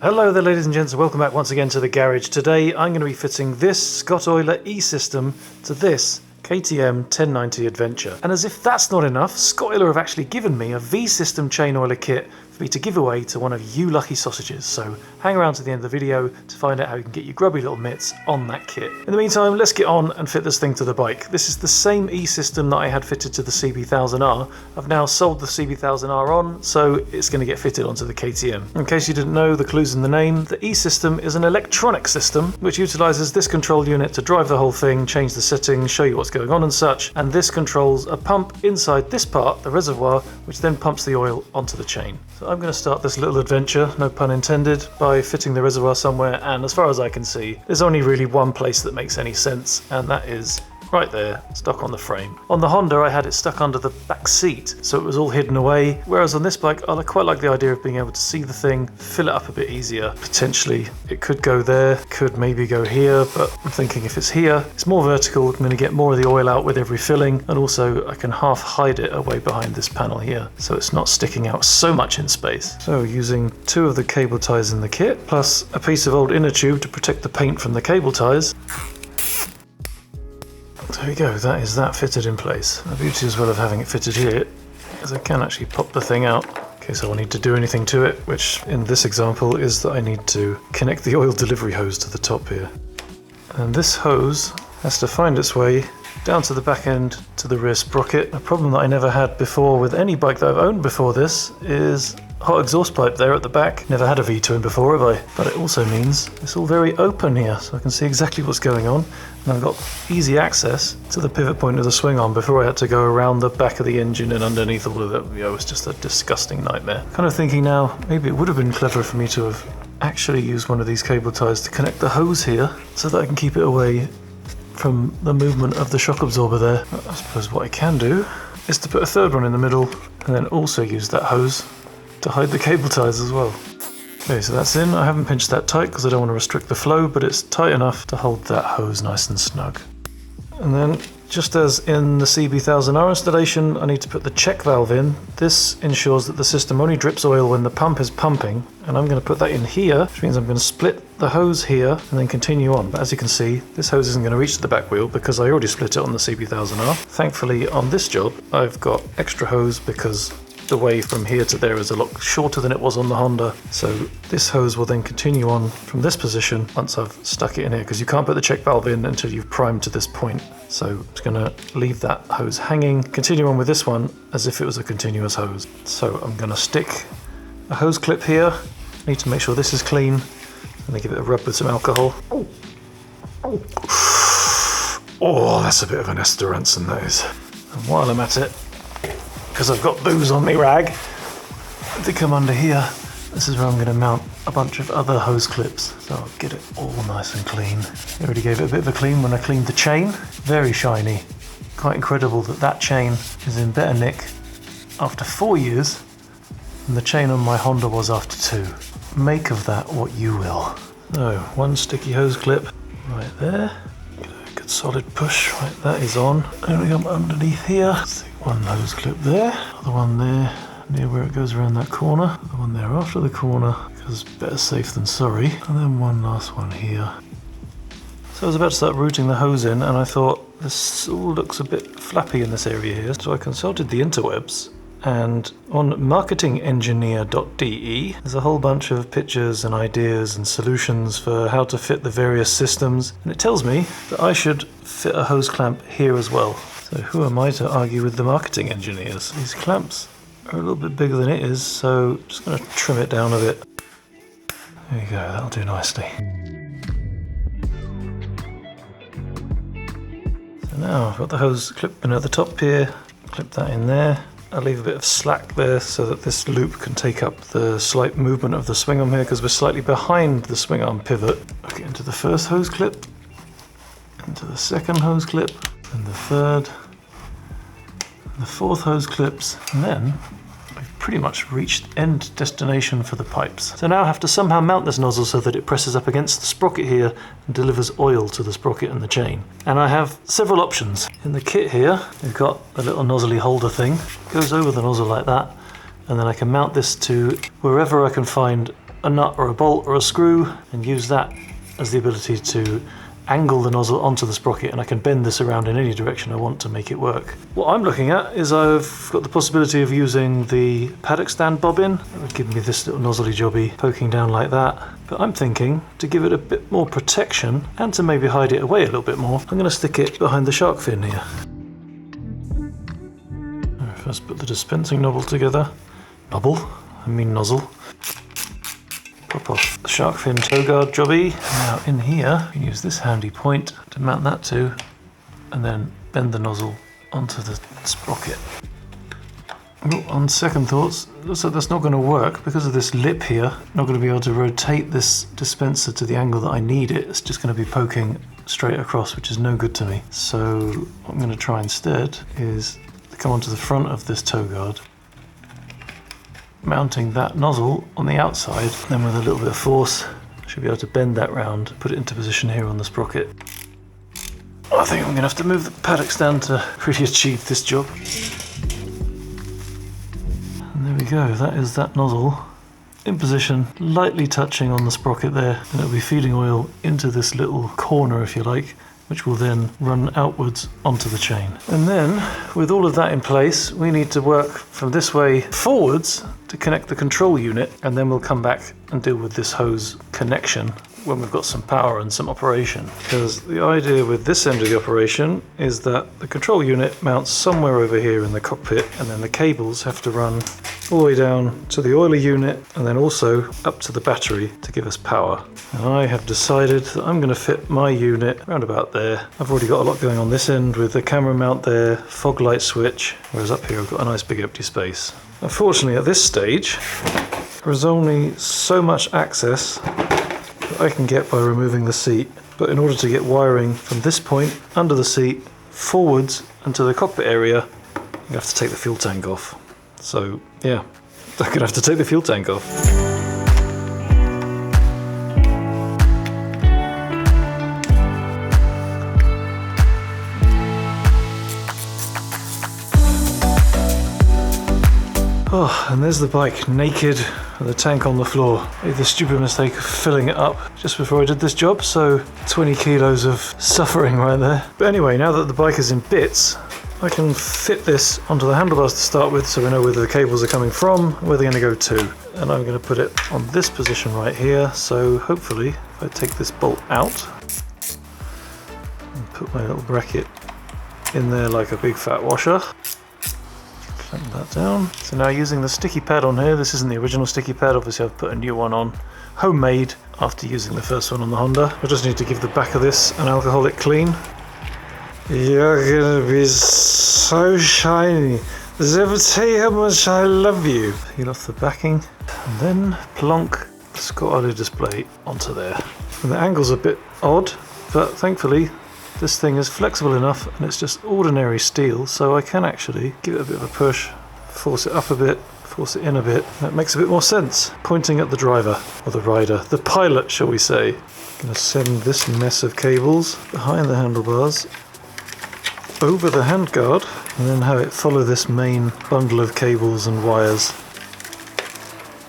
Hello there ladies and gents, welcome back once again to the garage. Today I'm going to be fitting this Scottoiler eSystem to this KTM 1090 Adventure. And as if that's not enough, Scottoiler have actually given me a vSystem chain oiler kit for me to give away to one of you lucky sausages. So hang around to the end of the video to find out how you can get your grubby little mitts on that kit. In the meantime, let's get on and fit this thing to the bike. This is the same eSystem that I had fitted to the CB1000R. I've now sold the CB1000R on, so it's going to get fitted onto the KTM. In case you didn't know, the clue's in the name. The eSystem is an electronic system which utilises this control unit to drive the whole thing, change the settings, show you what's going on and such, and this controls a pump inside this part, the reservoir, which then pumps the oil onto the chain. So I'm going to start this little adventure, no pun intended, by fitting the reservoir somewhere, and as far as I can see, there's only really one place that makes any sense, and that is right there, stuck on the frame. On the Honda, I had it stuck under the back seat, so it was all hidden away, whereas on this bike, I quite like the idea of being able to see the thing, fill it up a bit easier. Potentially, it could go there, could maybe go here, but I'm thinking if it's here, it's more vertical, I'm going to get more of the oil out with every filling, and also I can half hide it away behind this panel here, so it's not sticking out so much in space. So using 2 of the cable ties in the kit, plus a piece of old inner tube to protect the paint from the cable ties. There we go, that is that fitted in place. The beauty as well of having it fitted here is I can actually pop the thing out in case I will need to do anything to it, which in this example is that I need to connect the oil delivery hose to the top here. And this hose has to find its way down to the back end to the rear sprocket. A problem that I never had before with any bike that I've owned before this is hot exhaust pipe there at the back. Never had a V-twin before, have I? But it also means it's all very open here, so I can see exactly what's going on. And I've got easy access to the pivot point of the swing arm before I had to go around the back of the engine and underneath all of that. You know, it was just a disgusting nightmare. Kind of thinking now, maybe it would have been clever for me to have actually used one of these cable ties to connect the hose here so that I can keep it away from the movement of the shock absorber there. I suppose what I can do is to put a third one in the middle and then also use that hose to hide the cable ties as well. Okay, so that's in. I haven't pinched that tight because I don't want to restrict the flow, but it's tight enough to hold that hose nice and snug. And then, just as in the CB1000R installation, I need to put the check valve in. This ensures that the system only drips oil when the pump is pumping, and I'm going to put that in here, which means I'm going to split the hose here and then continue on. But as you can see, this hose isn't going to reach to the back wheel because I already split it on the CB1000R. Thankfully, on this job, I've got extra hose because the way from here to there is a lot shorter than it was on the Honda, so this hose will then continue on from this position once I've stuck it in here, because you can't put the check valve in until you've primed to this point. So I'm just going to leave that hose hanging, continue on with this one as if it was a continuous hose. So I'm going to stick a hose clip here, need to make sure this is clean, and then give it a rub with some alcohol. Oh, that's a bit of an Esther Ranson, that is. And while I'm at it, because I've got booze on me rag, to come under here, this is where I'm going to mount a bunch of other hose clips, so I'll get it all nice and clean. I already gave it a bit of a clean when I cleaned the chain, very shiny. Quite incredible that that chain is in better nick after 4 years than the chain on my Honda was after 2. Make of that what you will. So, one sticky hose clip right there. Good solid push, right, that is on. And we come underneath here. One hose clip there, other one there, near where it goes around that corner, the one there after the corner, because better safe than sorry, and then one last one here. So I was about to start routing the hose in, and I thought this all looks a bit flappy in this area here, so I consulted the interwebs, and on marketingengineer.de there's a whole bunch of pictures and ideas and solutions for how to fit the various systems, and it tells me that I should fit a hose clamp here as well. So who am I to argue with the marketing engineers? These clamps are a little bit bigger than it is, so I'm just going to trim it down a bit. There you go, that'll do nicely. So now I've got the hose clip in at the top here, clip that in there. I'll leave a bit of slack there so that this loop can take up the slight movement of the swing arm here, because we're slightly behind the swing arm pivot. I'll get into the first hose clip, into the second hose clip, and the third, and the fourth hose clips, and then we've pretty much reached end destination for the pipes. So now I have to somehow mount this nozzle so that it presses up against the sprocket here and delivers oil to the sprocket and the chain. And I have several options. In the kit here, we've got a little nozzly holder thing, goes over the nozzle like that, and then I can mount this to wherever I can find a nut or a bolt or a screw and use that as the ability to angle the nozzle onto the sprocket, and I can bend this around in any direction I want to make it work. What I'm looking at is I've got the possibility of using the paddock stand bobbin. That would give me this little nozzly jobby poking down like that. But I'm thinking to give it a bit more protection and to maybe hide it away a little bit more, I'm going to stick it behind the shark fin here. First put the dispensing nozzle together. Nozzle. Pop off the shark fin toe guard jobby. Now in here, you can use this handy point to mount that to, and then bend the nozzle onto the sprocket. Well, on second thoughts, looks like that's not going to work because of this lip here. Not going to be able to rotate this dispenser to the angle that I need it. It's just going to be poking straight across, which is no good to me. So what I'm going to try instead is to come onto the front of this toe guard, mounting that nozzle on the outside, then with a little bit of force I should be able to bend that round, put it into position here on the sprocket. I think I'm going to have to move the paddock stand to really achieve this job. And there we go, that is that nozzle in position, lightly touching on the sprocket there, and it'll be feeding oil into this little corner, if you like, which will then run outwards onto the chain. And then, with all of that in place, we need to work from this way forwards to connect the control unit, and then we'll come back and deal with this hose connection when we've got some power and some operation. Because the idea with this end of the operation is that the control unit mounts somewhere over here in the cockpit, and then the cables have to run all the way down to the oiler unit and then also up to the battery to give us power. And I have decided that I'm going to fit my unit around about there. I've already got a lot going on this end with the camera mount there, fog light switch, whereas up here I've got a nice big empty space. Unfortunately at this stage there is only so much access that I can get by removing the seat, but in order to get wiring from this point under the seat forwards into the cockpit area, you have to take the fuel tank off. So yeah, I'm going to have to take the fuel tank off. Oh, and there's the bike naked with the tank on the floor. I made the stupid mistake of filling it up just before I did this job, so 20 kilos of suffering right there. But anyway, now that the bike is in bits, I can fit this onto the handlebars to start with, so we know where the cables are coming from, where they're going to go to. And I'm going to put it on this position right here, so hopefully if I take this bolt out and put my little bracket in there like a big fat washer, clamp that down. So now using the sticky pad on here, this isn't the original sticky pad, obviously I've put a new one on, homemade after using the first one on the Honda. I just need to give the back of this an alcoholic clean. You're gonna be so shiny. Does it ever tell you how much I love you? Peel off the backing and then plonk the Scottoiler display onto there. And the angle's a bit odd, but thankfully this thing is flexible enough and it's just ordinary steel, so I can actually give it a bit of a push, force it up a bit, force it in a bit. That makes a bit more sense. Pointing at the driver, or the rider, the pilot shall we say. I'm going to send this mess of cables behind the handlebars over the handguard and then have it follow this main bundle of cables and wires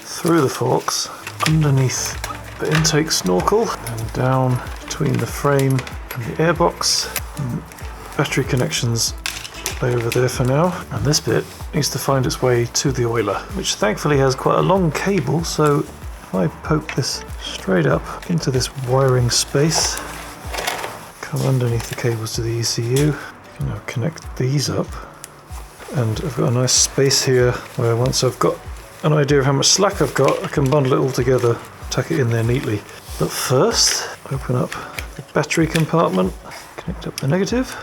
through the forks, underneath the intake snorkel and down between the frame and the airbox. And battery connections lay over there for now, and this bit needs to find its way to the oiler, which thankfully has quite a long cable, so if I poke this straight up into this wiring space, come underneath the cables to the ECU, now connect these up, and I've got a nice space here where once I've got an idea of how much slack I've got, I can bundle it all together, tuck it in there neatly. But first, open up the battery compartment, connect up the negative,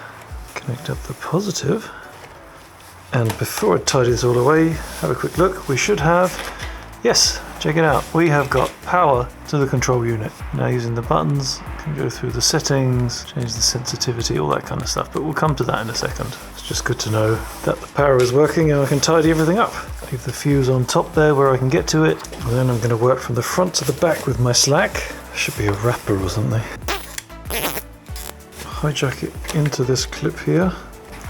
connect up the positive, and before I tidy this all away, have a quick look. We should have, yes, check it out, we have got power to the control unit. Now using the buttons, can go through the settings, change the sensitivity, all that kind of stuff, but we'll come to that in a second. It's just good to know that the power is working and I can tidy everything up. Leave the fuse on top there where I can get to it, and then I'm going to work from the front to the back with my slack. Should be a wrapper or something. Hijack it into this clip here,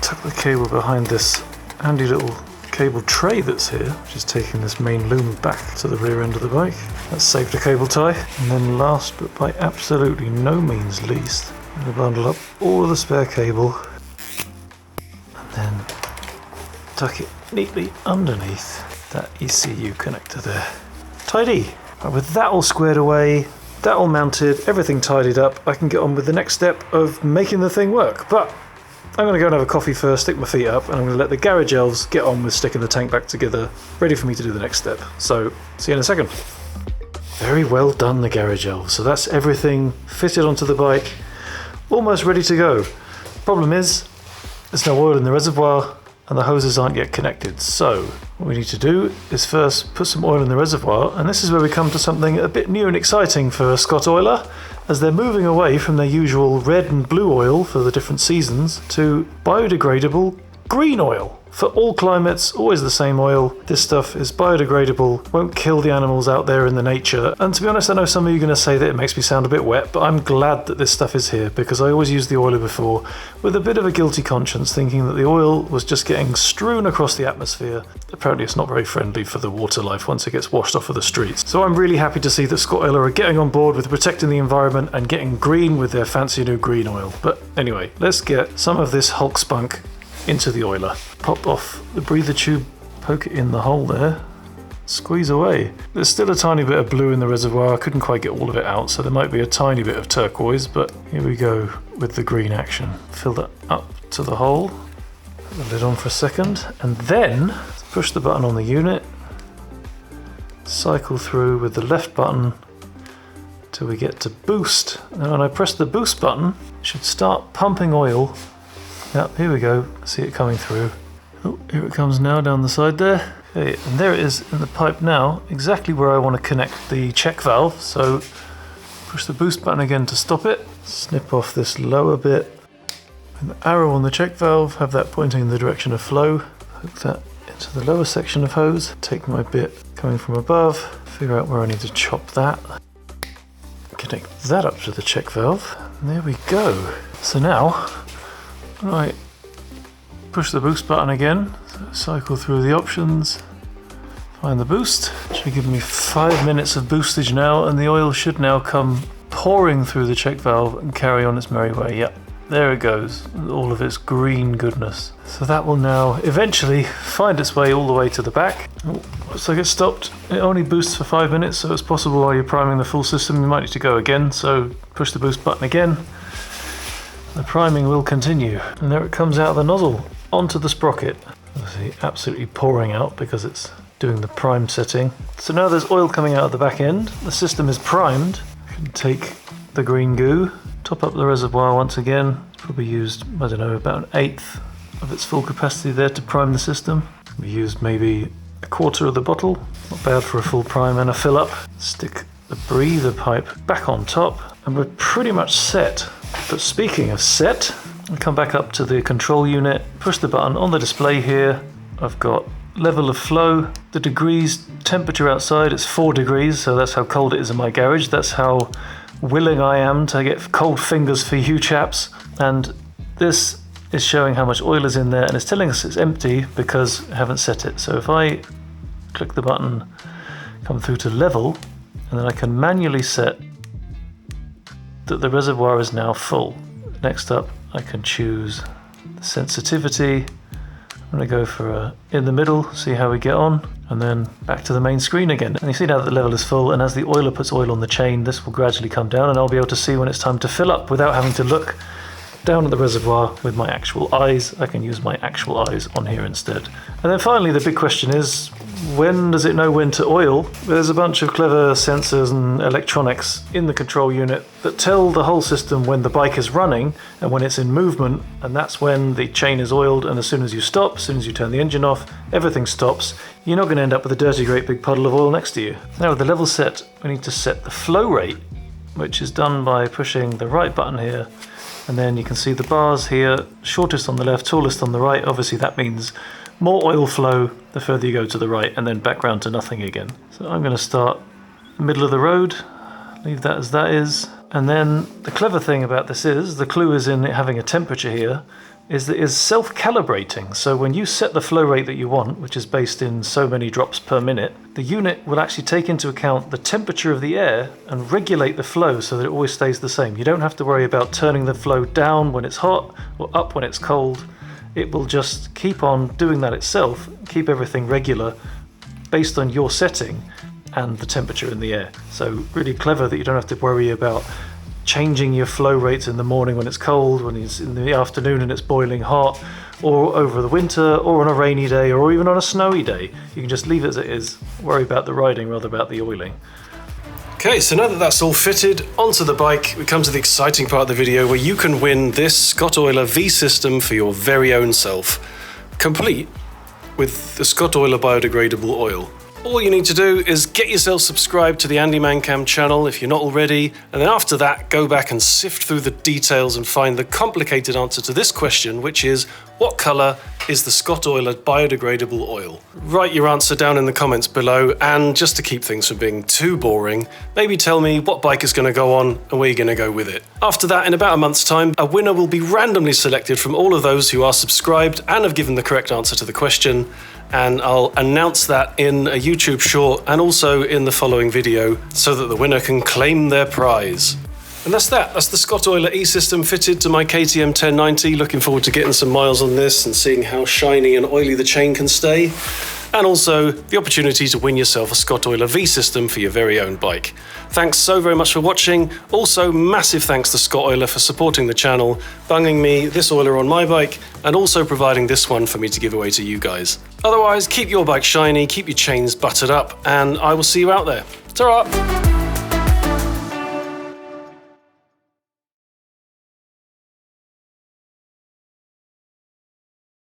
tuck the cable behind this handy little cable tray that's here, which is taking this main loom back to the rear end of the bike. That's saved a cable tie. And then last but by absolutely no means least, I'm going to bundle up all of the spare cable and then tuck it neatly underneath that ECU connector there. Tidy! Right, with that all squared away, that all mounted, everything tidied up, I can get on with the next step of making the thing work. But I'm going to go and have a coffee first, stick my feet up, and I'm going to let the garage elves get on with sticking the tank back together, ready for me to do the next step. So, see you in a second. Very well done, the garage elves. So that's everything fitted onto the bike, almost ready to go. Problem is, there's no oil in the reservoir, and the hoses aren't yet connected. So what we need to do is first put some oil in the reservoir, and this is where we come to something a bit new and exciting for Scottoiler, as they're moving away from their usual red and blue oil for the different seasons to biodegradable green oil. For all climates, always the same oil. This stuff is biodegradable, won't kill the animals out there in the nature. And to be honest, I know some of you are going to say that it makes me sound a bit wet, but I'm glad that this stuff is here because I always used the oiler before with a bit of a guilty conscience, thinking that the oil was just getting strewn across the atmosphere. Apparently it's not very friendly for the water life once it gets washed off of the streets. So I'm really happy to see that Scottoiler are getting on board with protecting the environment and getting green with their fancy new green oil. But anyway, let's get some of this Hulk spunk into the oiler. Pop off the breather tube, poke it in the hole there, squeeze away. There's still a tiny bit of blue in the reservoir, I couldn't quite get all of it out, so there might be a tiny bit of turquoise, but here we go with the green action. Fill that up to the hole, put the lid on for a second, and then push the button on the unit, cycle through with the left button till we get to boost. And when I press the boost button, it should start pumping oil. Yep, here we go, see it coming through. Oh, here it comes now down the side there. Okay, and there it is in the pipe now, exactly where I want to connect the check valve. So push the boost button again to stop it, snip off this lower bit. With the arrow on the check valve, have that pointing in the direction of flow. Hook that into the lower section of hose, take my bit coming from above, figure out where I need to chop that. Connect that up to the check valve, and there we go. So now, right, push the boost button again, so cycle through the options, find the boost. It should give me 5 minutes of boostage now, and the oil should now come pouring through the check valve and carry on its merry way. Yep, there it goes, all of its green goodness. So that will now eventually find its way all the way to the back. Oh, looks like it stopped. It only boosts for 5 minutes, so it's possible while you're priming the full system you might need to go again, so push the boost button again. The priming will continue, and there it comes out of the nozzle onto the sprocket. Obviously absolutely pouring out because it's doing the prime setting. So now there's oil coming out of the back end. The system is primed. I can take the green goo, top up the reservoir once again. It's probably used, I don't know, about 1/8 of its full capacity there to prime the system. We used maybe 1/4 of the bottle. Not bad for a full prime and a fill up. Stick the breather pipe back on top, and we're pretty much set. But speaking of set, I come back up to the control unit, push the button on the display here. I've got level of flow, the degrees, temperature outside, it's 4 degrees, so that's how cold it is in my garage. That's how willing I am to get cold fingers for you chaps. And this is showing how much oil is in there, and it's telling us it's empty because I haven't set it. So if I click the button, come through to level, and then I can manually set that the reservoir is now full. Next up, I can choose the sensitivity. I'm going to go for in the middle, see how we get on, and then back to the main screen again. And you see now that the level is full, and as the oiler puts oil on the chain, this will gradually come down, and I'll be able to see when it's time to fill up without having to look down at the reservoir with my actual eyes. I can use my actual eyes on here instead. And then finally, the big question is, when does it know when to oil? There's a bunch of clever sensors and electronics in the control unit that tell the whole system when the bike is running and when it's in movement, and that's when the chain is oiled. And as soon as you stop, as soon as you turn the engine off, everything stops. You're not going to end up with a dirty great big puddle of oil next to you. Now with the level set, we need to set the flow rate, which is done by pushing the right button here. And then you can see the bars here, shortest on the left, tallest on the right. Obviously that means more oil flow the further you go to the right, and then back round to nothing again. So I'm going to start middle of the road, leave that as that is, And then the clever thing about this is, the clue is in it having a temperature here, is that it's self-calibrating. So when you set the flow rate that you want, which is based in so many drops per minute, the unit will actually take into account the temperature of the air and regulate the flow so that it always stays the same. You don't have to worry about turning the flow down when it's hot or up when it's cold. It will just keep on doing that itself, keep everything regular based on your setting and the temperature in the air. So really clever that you don't have to worry about changing your flow rates in the morning when it's cold, when it's in the afternoon and it's boiling hot, or over the winter, or on a rainy day, or even on a snowy day. You can just leave it as it is, worry about the riding rather about the oiling. Okay, so now that that's all fitted onto the bike, we come to the exciting part of the video where you can win this Scottoiler vSystem for your very own self, complete with the Scottoiler biodegradable oil. All you need to do is get yourself subscribed to the AndyManCam channel if you're not already, and then after that, go back and sift through the details and find the complicated answer to this question, which is, what colour is the Scottoiler biodegradable oil? Write your answer down in the comments below, and just to keep things from being too boring, maybe tell me what bike is going to go on and where you're going to go with it. After that, in about a month's time, a winner will be randomly selected from all of those who are subscribed and have given the correct answer to the question, and I'll announce that in a YouTube short and also in the following video so that the winner can claim their prize. And that's that. That's the Scottoiler eSystem fitted to my KTM 1090. Looking forward to getting some miles on this and seeing how shiny and oily the chain can stay. And also the opportunity to win yourself a Scottoiler vSystem for your very own bike. Thanks so very much for watching. Also, massive thanks to Scottoiler for supporting the channel, bunging me this oiler on my bike, and also providing this one for me to give away to you guys. Otherwise, keep your bike shiny, keep your chains buttered up, and I will see you out there. Ta-ra!